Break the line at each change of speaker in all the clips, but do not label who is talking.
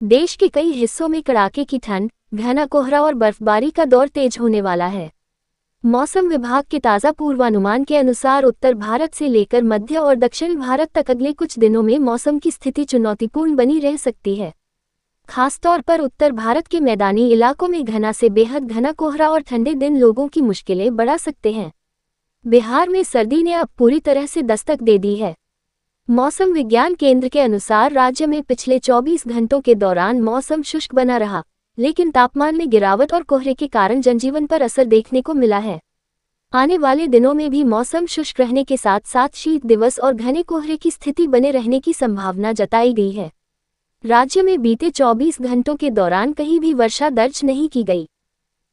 देश के कई हिस्सों में कड़ाके की ठंड, घना कोहरा और बर्फबारी का दौर तेज होने वाला है। मौसम विभाग के ताज़ा पूर्वानुमान के अनुसार उत्तर भारत से लेकर मध्य और दक्षिण भारत तक अगले कुछ दिनों में मौसम की स्थिति चुनौतीपूर्ण बनी रह सकती है। खासतौर पर उत्तर भारत के मैदानी इलाकों में घना से बेहद घना कोहरा और ठंडे दिन लोगों की मुश्किलें बढ़ा सकते हैं। बिहार में सर्दी ने अब पूरी तरह से दस्तक दे दी है। मौसम विज्ञान केंद्र के अनुसार राज्य में पिछले 24 घंटों के दौरान मौसम शुष्क बना रहा, लेकिन तापमान में गिरावट और कोहरे के कारण जनजीवन पर असर देखने को मिला है। आने वाले दिनों में भी मौसम शुष्क रहने के साथ साथ शीत दिवस और घने कोहरे की स्थिति बने रहने की संभावना जताई गई है। राज्य में बीते 24 घंटों के दौरान कहीं भी वर्षा दर्ज नहीं की गई।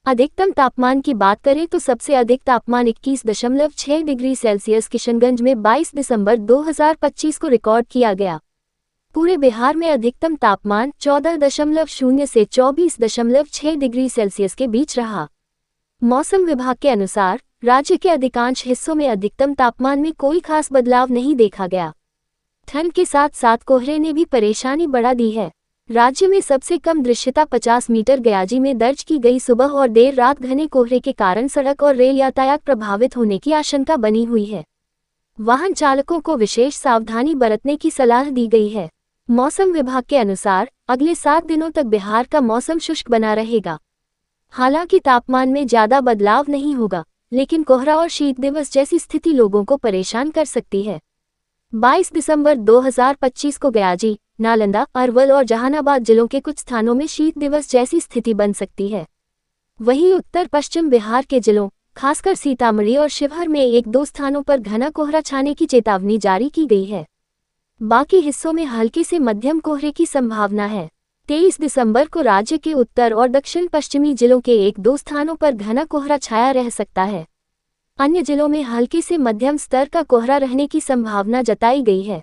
अधिकतम तापमान की बात करें तो सबसे अधिक तापमान 21.6 डिग्री सेल्सियस किशनगंज में 22 दिसंबर 2025 को रिकॉर्ड किया गया। पूरे बिहार में अधिकतम तापमान 14.0 से 24.6 डिग्री सेल्सियस के बीच रहा। मौसम विभाग के अनुसार राज्य के अधिकांश हिस्सों में अधिकतम तापमान में कोई खास बदलाव नहीं देखा गया। ठंड के साथ साथ कोहरे ने भी परेशानी बढ़ा दी है। राज्य में सबसे कम दृश्यता 50 मीटर गयाजी में दर्ज की गई। सुबह और देर रात घने कोहरे के कारण सड़क और रेल यातायात प्रभावित होने की आशंका बनी हुई है। वाहन चालकों को विशेष सावधानी बरतने की सलाह दी गई है। मौसम विभाग के अनुसार अगले 7 दिनों तक बिहार का मौसम शुष्क बना रहेगा। हालांकि तापमान में ज्यादा बदलाव नहीं होगा, लेकिन कोहरा और शीत दिवस जैसी स्थिति लोगों को परेशान कर सकती है। 22 दिसंबर 2025 को गयाजी, नालंदा, अरवल और जहानाबाद जिलों के कुछ स्थानों में शीत दिवस जैसी स्थिति बन सकती है। वहीं उत्तर पश्चिम बिहार के जिलों, खासकर सीतामढ़ी और शिवहर में 1-2 स्थानों पर घना कोहरा छाने की चेतावनी जारी की गई है। बाकी हिस्सों में हल्के से मध्यम कोहरे की संभावना है। 23 दिसंबर को राज्य के उत्तर और दक्षिण पश्चिमी जिलों के 1-2 स्थानों पर घना कोहरा छाया रह सकता है। अन्य जिलों में हल्के से मध्यम स्तर का कोहरा रहने की संभावना जताई गई है।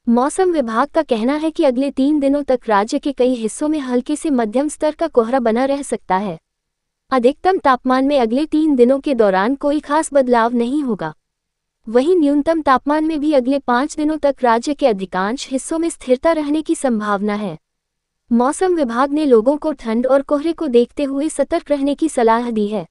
मौसम विभाग का कहना है कि अगले 3 दिनों तक राज्य के कई हिस्सों में हल्के से मध्यम स्तर का कोहरा बना रह सकता है। अधिकतम तापमान में अगले 3 दिनों के दौरान कोई खास बदलाव नहीं होगा। वहीं न्यूनतम तापमान में भी अगले 5 दिनों तक राज्य के अधिकांश हिस्सों में स्थिरता रहने की संभावना है। मौसम विभाग ने लोगों को ठंड और कोहरे को देखते हुए सतर्क रहने की सलाह दी है।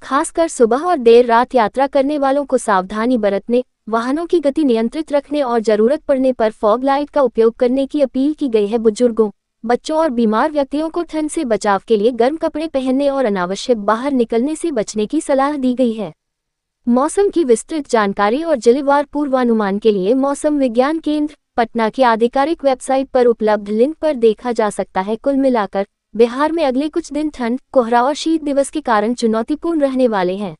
खासकर सुबह और देर रात यात्रा करने वालों को सावधानी बरतने, वाहनों की गति नियंत्रित रखने और जरूरत पड़ने पर फॉग लाइट का उपयोग करने की अपील की गई है। बुजुर्गों, बच्चों और बीमार व्यक्तियों को ठंड से बचाव के लिए गर्म कपड़े पहनने और अनावश्यक बाहर निकलने से बचने की सलाह दी गई है। मौसम की विस्तृत जानकारी और जिलेवार पूर्वानुमान के लिए मौसम विज्ञान केंद्र पटना की आधिकारिक वेबसाइट पर उपलब्ध लिंक पर देखा जा सकता है। कुल मिलाकर बिहार में अगले कुछ दिन ठंड, कोहरा और शीत दिवस के कारण चुनौतीपूर्ण रहने वाले हैं।